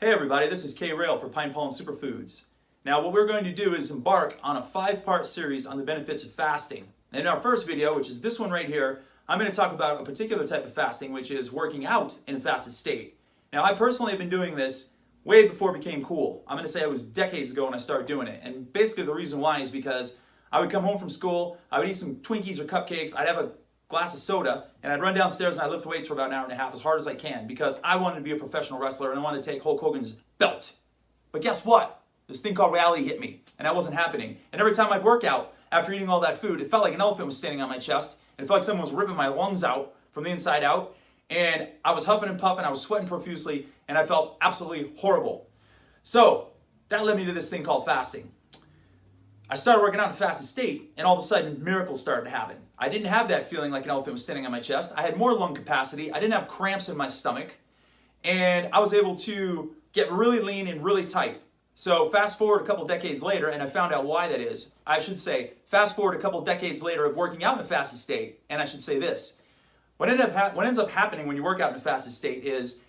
Hey everybody, this is K Rail for Pine Pollen Superfoods. Now what we're going to do is embark on a 5-part series on the benefits of fasting. And in our first video, which is this one right here, I'm going to talk about a particular type of fasting, which is working out in a fasted state. Now I personally have been doing this way before it became cool. I'm going to say it was decades ago when I started doing it. And basically the reason why is because I would come home from school, I would eat some Twinkies or cupcakes, I'd have a glass of soda, and I'd run downstairs and I'd lift weights for about an hour and a half as hard as I can because I wanted to be a professional wrestler and I wanted to take Hulk Hogan's belt. But guess what? This thing called reality hit me, and that wasn't happening. And every time I'd work out, after eating all that food, it felt like an elephant was standing on my chest, and it felt like someone was ripping my lungs out from the inside out, and I was huffing and puffing, I was sweating profusely, and I felt absolutely horrible. So that led me to this thing called fasting. I started working out in a fasted state, and all of a sudden, miracles started to happen. I didn't have that feeling like an elephant was standing on my chest. I had more lung capacity. I didn't have cramps in my stomach, and I was able to get really lean and really tight. So fast forward a couple decades later, and I found out why that is. I should say, fast forward a couple decades later of working out in a fasted state, and I should say this. What ends up happening when you work out in a fasted state is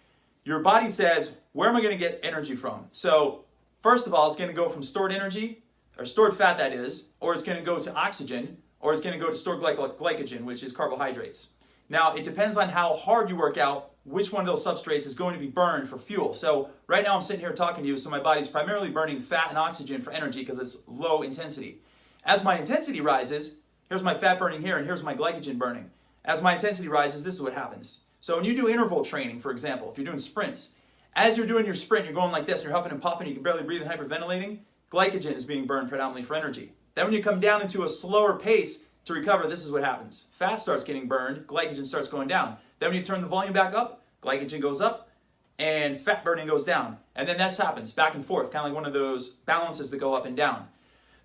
your body says, where am I going to get energy from? So first of all, it's going to go from stored energy, or stored fat that is, or it's going to go to oxygen, or it's going to go to stored glycogen, which is carbohydrates. Now, it depends on how hard you work out, which one of those substrates is going to be burned for fuel. So right now I'm sitting here talking to you, so my body's primarily burning fat and oxygen for energy because it's low intensity. As my intensity rises, here's my fat burning here, and here's my glycogen burning. As my intensity rises, this is what happens. So when you do interval training, for example, if you're doing sprints, as you're doing your sprint, you're going like this, and you're huffing and puffing, you can barely breathe and hyperventilating, glycogen is being burned predominantly for energy. Then when you come down into a slower pace to recover, this is what happens. Fat starts getting burned, glycogen starts going down. Then when you turn the volume back up, glycogen goes up, and fat burning goes down. And then that happens back and forth, kind of like one of those balances that go up and down.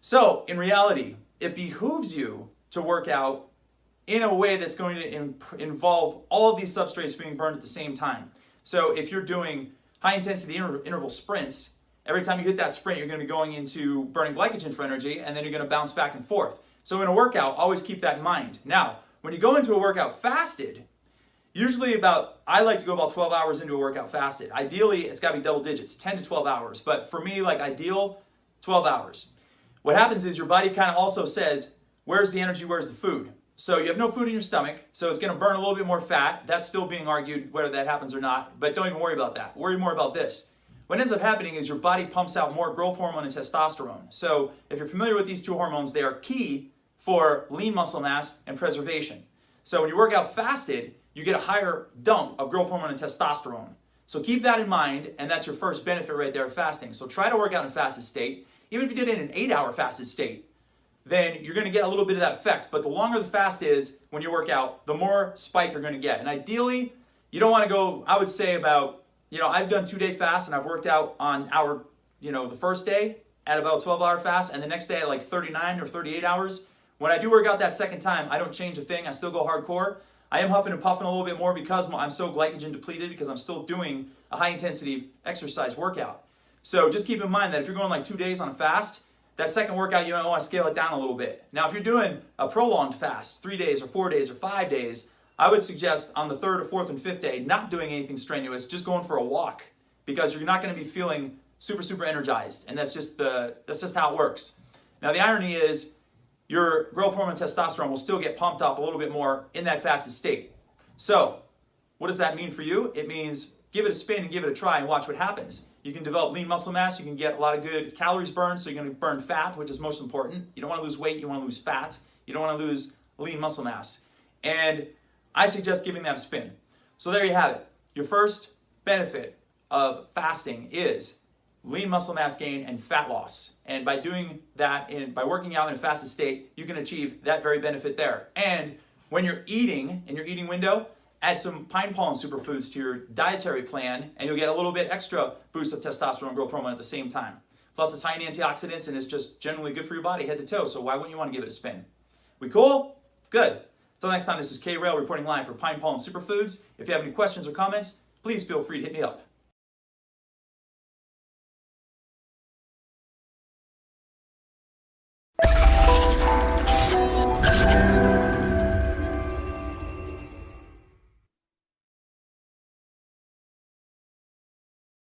So in reality, it behooves you to work out in a way that's going to involve all of these substrates being burned at the same time. So if you're doing high intensity interval sprints, every time you hit that sprint, you're going to be going into burning glycogen for energy, and then you're going to bounce back and forth. So in a workout, always keep that in mind. Now, when you go into a workout fasted, usually I like to go about 12 hours into a workout fasted. Ideally, it's got to be double digits, 10 to 12 hours. But for me, like ideal, 12 hours. What happens is your body kind of also says, where's the energy, where's the food? So you have no food in your stomach, so it's going to burn a little bit more fat. That's still being argued whether that happens or not, but don't even worry about that. Worry more about this. What ends up happening is your body pumps out more growth hormone and testosterone. So if you're familiar with these two hormones, they are key for lean muscle mass and preservation. So when you work out fasted, you get a higher dump of growth hormone and testosterone. So keep that in mind, and that's your first benefit right there of fasting. So try to work out in a fasted state. Even if you did it in an 8-hour fasted state, then you're going to get a little bit of that effect. But the longer the fast is when you work out, the more spike you're going to get. And ideally, you don't want to go, I would say about, I've done 2-day fasts, and I've worked out on the first day at about a 12-hour fast, and the next day at like 39 or 38 hours. When I do work out that second time, I don't change a thing. I still go hardcore. I am huffing and puffing a little bit more because I'm so glycogen depleted because I'm still doing a high-intensity exercise workout. So just keep in mind that if you're going like 2 days on a fast, that second workout, you might want to scale it down a little bit. Now, if you're doing a prolonged fast, 3 days or 4 days or 5 days, I would suggest on the 3rd or 4th and 5th day, not doing anything strenuous, just going for a walk, because you're not going to be feeling super energized, and that's just how it works. Now, the irony is your growth hormone and testosterone will still get pumped up a little bit more in that fasted state. So, what does that mean for you? It means give it a spin and give it a try and watch what happens. You can develop lean muscle mass, you can get a lot of good calories burned, so you're going to burn fat, which is most important. You don't want to lose weight, you want to lose fat. You don't want to lose lean muscle mass. And I suggest giving that a spin. So there you have it. Your first benefit of fasting is lean muscle mass gain and fat loss. And by doing that, by working out in a fasted state, you can achieve that very benefit there. And when you're eating, in your eating window, add some pine pollen superfoods to your dietary plan, and you'll get a little bit extra boost of testosterone and growth hormone at the same time. Plus, it's high in antioxidants, and it's just generally good for your body head to toe, so why wouldn't you want to give it a spin? We cool? Good. Until next time, this is K Rail reporting live for Pine Pollen Superfoods. If you have any questions or comments, please feel free to hit me up.